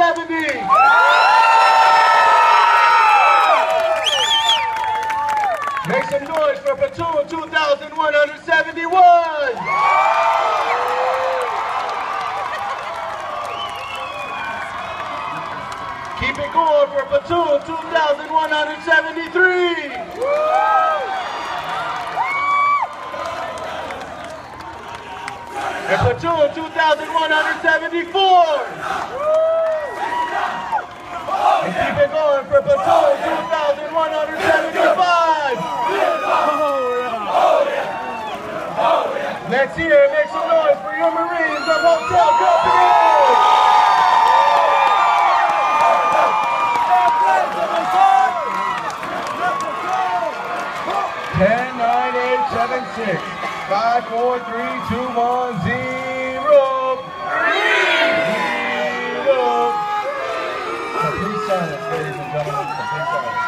170. Make some noise for platoon 2171. Keep it going for platoon 2173. And platoon 2174. And keep it going for platoon 2175. Let's hear it. Make some noise for your Marines of Hotel Company. 10, 9, 8, 7, 6, 5, 4, 3, 2, 1, 0. Complete silence, ladies and gentlemen. Complete silence.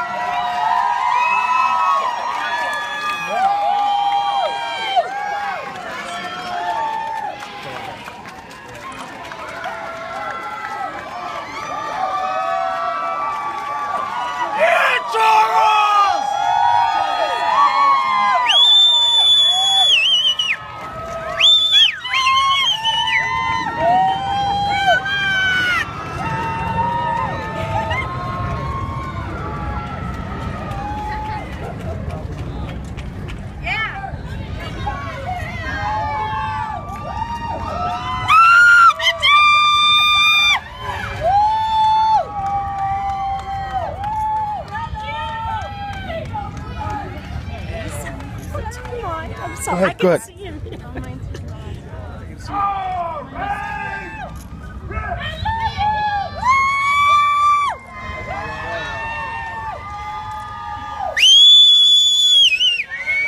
Go ahead, go ahead.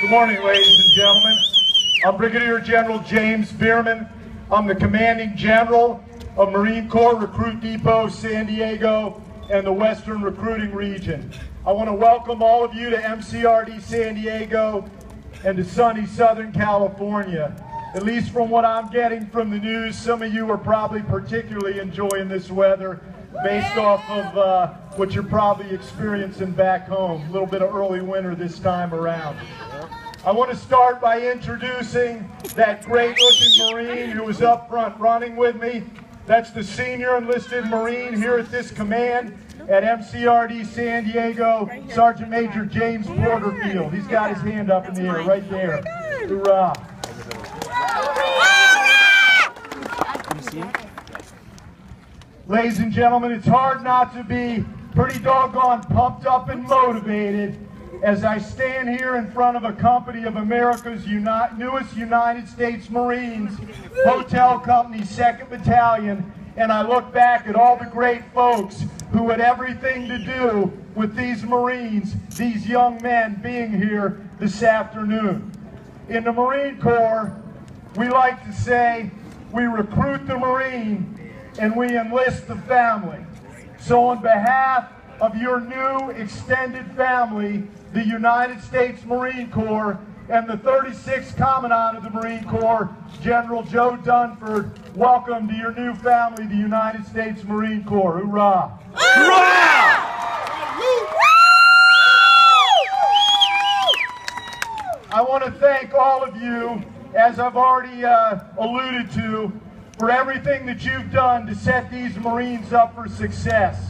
Good morning, ladies and gentlemen. I'm Brigadier General James Bierman. I'm the Commanding General of Marine Corps Recruit Depot, San Diego, and the Western Recruiting Region. I want to welcome all of you to MCRD San Diego and to sunny Southern California. At least from what I'm getting from the news, some of you are probably particularly enjoying this weather based off of what you're probably experiencing back home. A little bit of early winter this time around. I want to start by introducing that great-looking Marine who was up front running with me. That's the senior enlisted Marine here at this command at MCRD San Diego, Sergeant Major James Porterfield. He's got his hand up in the air right there. Hoorah. Ladies and gentlemen, it's hard not to be pretty doggone pumped up and motivated as I stand here in front of a company of America's newest United States Marines, Hotel Company 2nd Battalion, and I look back at all the great folks who had everything to do with these Marines, these young men being here this afternoon. In the Marine Corps, we like to say we recruit the Marine and we enlist the family. So on behalf of your new extended family, the United States Marine Corps, and the 36th Commandant of the Marine Corps, General Joe Dunford, welcome to your new family, the United States Marine Corps. Hoorah! Hoorah! I want to thank all of you, as I've already alluded to, for everything that you've done to set these Marines up for success.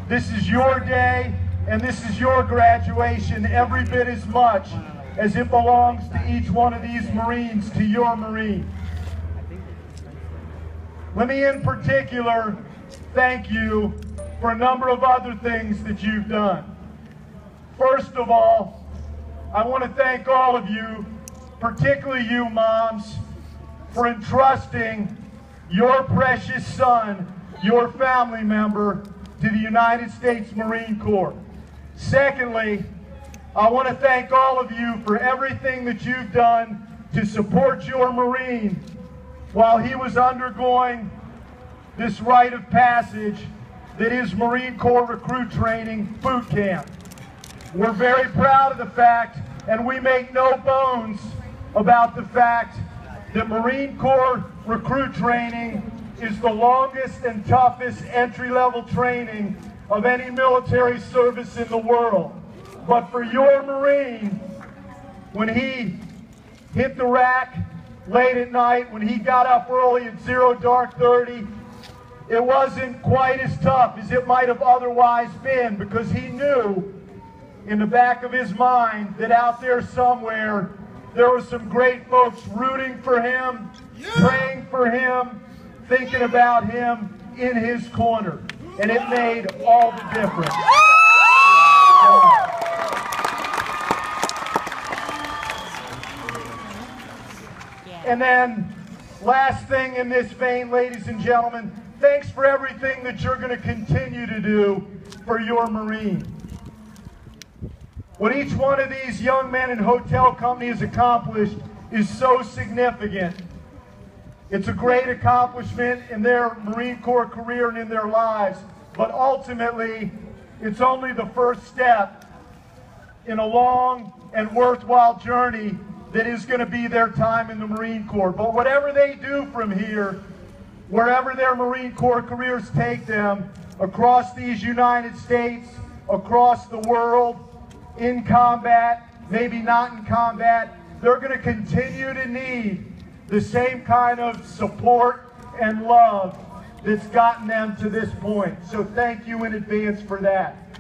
This is your day, and this is your graduation every bit as much as it belongs to each one of these Marines, to your Marine. Let me in particular thank you for a number of other things that you've done. First of all, I want to thank all of you, particularly you moms, for entrusting your precious son, your family member, to the United States Marine Corps. Secondly, I want to thank all of you for everything that you've done to support your Marine while he was undergoing this rite of passage that is Marine Corps Recruit Training Boot Camp. We're very proud of the fact, and we make no bones about the fact, that Marine Corps Recruit Training is the longest and toughest entry-level training of any military service in the world. But for your Marine, when he hit the rack late at night, when he got up early at 0 dark 30, it wasn't quite as tough as it might have otherwise been, because he knew in the back of his mind that out there somewhere there were some great folks rooting for him, praying for him, thinking about him in his corner. And it made all the difference. And then, last thing in this vein, ladies and gentlemen, thanks for everything that you're going to continue to do for your Marine. What each one of these young men in hotel company has accomplished is so significant. It's a great accomplishment in their Marine Corps career and in their lives, but ultimately, it's only the first step in a long and worthwhile journey that is going to be their time in the Marine Corps. But whatever they do from here, wherever their Marine Corps careers take them, across these United States, across the world, in combat, maybe not in combat, they're going to continue to need the same kind of support and love that's gotten them to this point. So thank you in advance for that.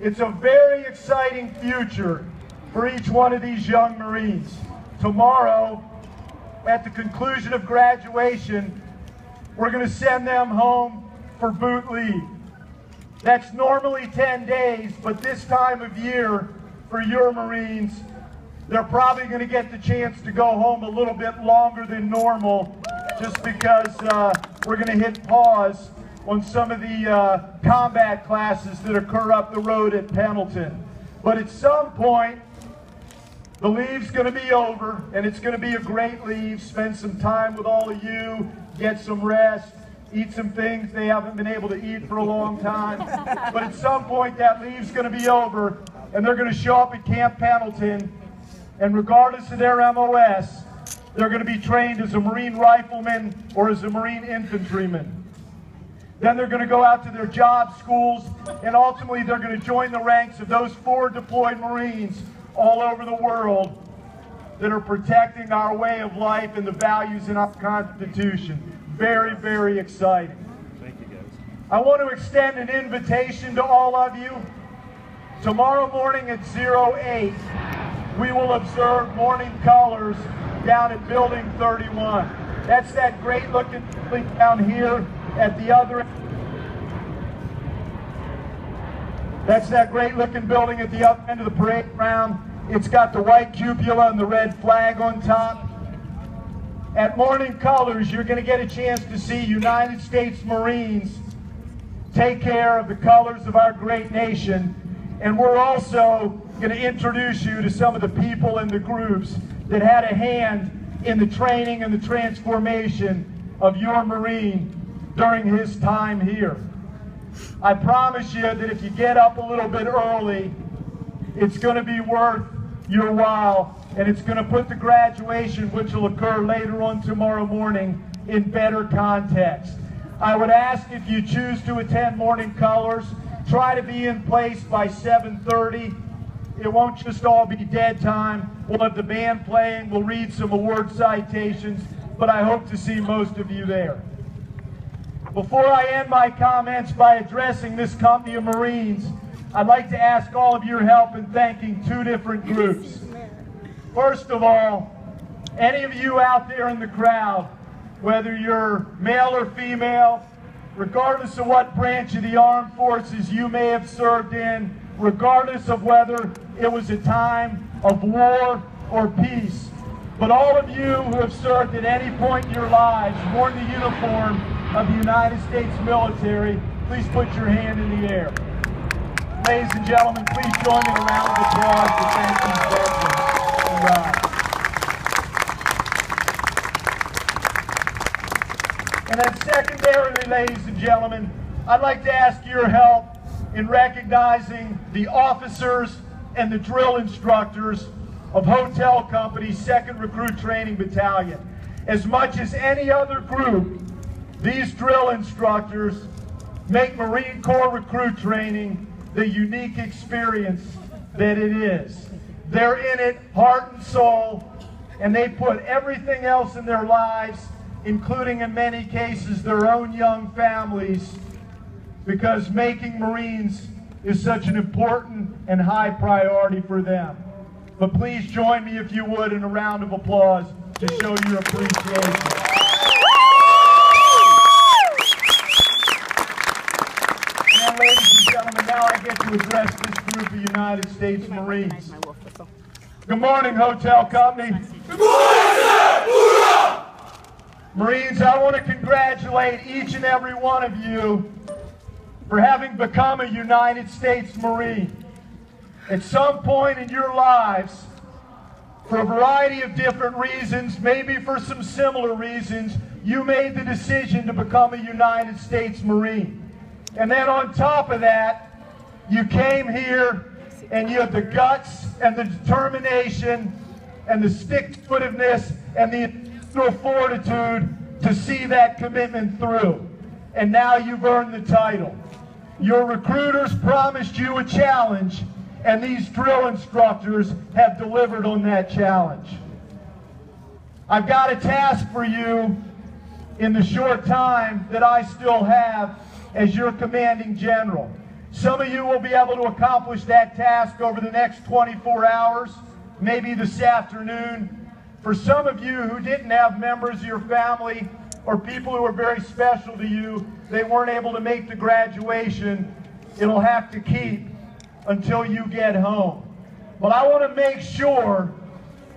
It's a very exciting future for each one of these young Marines. Tomorrow, at the conclusion of graduation, we're going to send them home for boot leave. That's normally 10 days, but this time of year, for your Marines, they're probably going to get the chance to go home a little bit longer than normal, just because we're going to hit pause on some of the combat classes that occur up the road at Pendleton. But at some point, the leave's going to be over, and it's going to be a great leave. Spend some time with all of you, get some rest, eat some things they haven't been able to eat for a long time. But at some point, that leave's going to be over, and they're going to show up at Camp Pendleton, and regardless of their MOS, they're going to be trained as a Marine rifleman or as a Marine infantryman. Then they're going to go out to their job schools, and ultimately they're going to join the ranks of those 4 deployed Marines all over the world that are protecting our way of life and the values in our Constitution. Very, very exciting. Thank you, guys. I want to extend an invitation to all of you. Tomorrow morning at 08, we will observe morning colors down at Building 31. That's that great looking building down here at the other end. That's that great looking building at the other end of the parade ground. It's got the white cupola and the red flag on top. At morning colors, you're going to get a chance to see United States Marines take care of the colors of our great nation. And we're also going to introduce you to some of the people and the groups that had a hand in the training and the transformation of your Marine during his time here. I promise you that if you get up a little bit early, it's going to be worth your while, and it's going to put the graduation, which will occur later on tomorrow morning, in better context. I would ask, if you choose to attend morning colors, try to be in place by 7:30. It won't just all be dead time. We'll have the band playing, we'll read some award citations, but I hope to see most of you there. Before I end my comments by addressing this company of Marines, I'd like to ask all of your help in thanking 2 different groups. First of all, any of you out there in the crowd, whether you're male or female, regardless of what branch of the armed forces you may have served in, regardless of whether it was a time of war or peace, but all of you who have served at any point in your lives, worn the uniform of the United States military, please put your hand in the air. Ladies and gentlemen, please join me in a round of applause to thank these veterans. All right. And then secondarily, ladies and gentlemen, I'd like to ask your help in recognizing the officers and the drill instructors of Hotel Company's 2nd Recruit Training Battalion. As much as any other group These drill instructors make Marine Corps recruit training the unique experience that it is. They're in it heart and soul, and they put everything else in their lives, including in many cases their own young families, because making Marines is such an important and high priority for them. But please join me, if you would, in a round of applause to show your appreciation. And ladies and gentlemen, now I get to address this group of United States Marines. Good morning, hotel company. Good morning, sir. Marines, I want to congratulate each and every one of you for having become a United States Marine. At some point in your lives, for a variety of different reasons, maybe for some similar reasons, you made the decision to become a United States Marine. And then on top of that, you came here and you had the guts and the determination and the stick-to-itiveness and the internal fortitude to see that commitment through. And now you've earned the title. Your recruiters promised you a challenge, and these drill instructors have delivered on that challenge. I've got a task for you in the short time that I still have as your commanding general. Some of you will be able to accomplish that task over the next 24 hours, maybe this afternoon. For some of you who didn't have members of your family or people who are very special to you, they weren't able to make the graduation, it'll have to keep until you get home. But I want to make sure,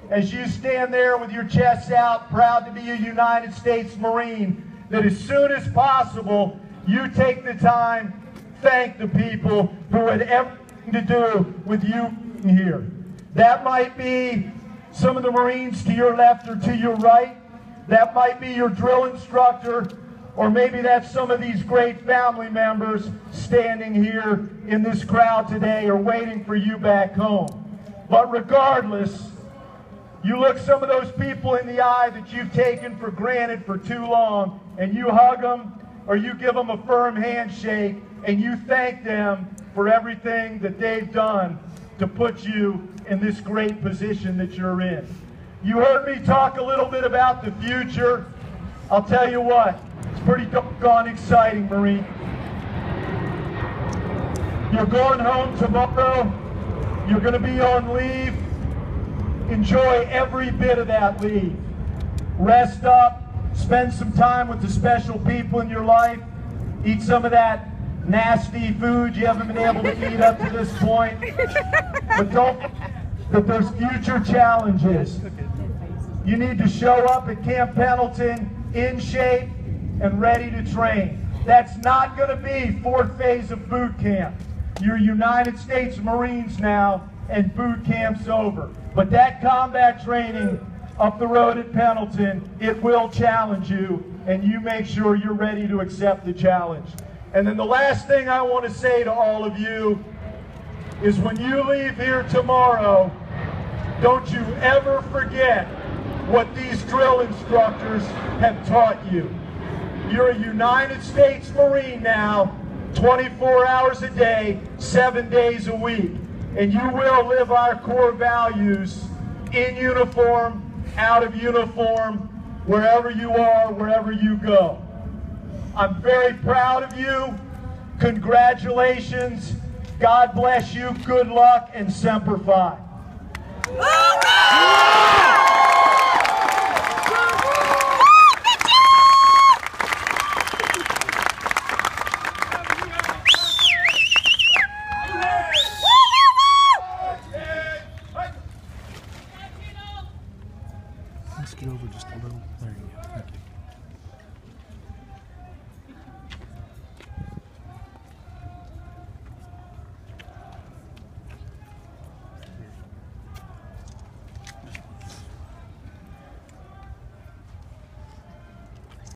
as you stand there with your chests out, proud to be a United States Marine, that as soon as possible, you take the time, thank the people who had everything to do with you here. That might be some of the Marines to your left or to your right. That might be your drill instructor, or maybe that's some of these great family members standing here in this crowd today or waiting for you back home. But regardless, you look some of those people in the eye that you've taken for granted for too long, and you hug them or you give them a firm handshake and you thank them for everything that they've done to put you in this great position that you're in. You heard me talk a little bit about the future. I'll tell you what, it's pretty doggone exciting, Marine. You're going home tomorrow. You're going to be on leave. Enjoy every bit of that leave. Rest up. Spend some time with the special people in your life. Eat some of that nasty food you haven't been able to eat up to this point. But don't forget that there's future challenges. You need to show up at Camp Pendleton in shape and ready to train. That's not going to be fourth phase of boot camp. You're United States Marines now, and boot camp's over. But that combat training up the road at Pendleton, it will challenge you, and you make sure you're ready to accept the challenge. And then the last thing I want to say to all of you is when you leave here tomorrow, don't you ever forget what these drill instructors have taught you. You're a United States Marine now, 24 hours a day, 7 days a week. And you will live our core values in uniform, out of uniform, wherever you are, wherever you go. I'm very proud of you. Congratulations. God bless you. Good luck, and Semper Fi. Let's get over just a little. There you go. Thank you.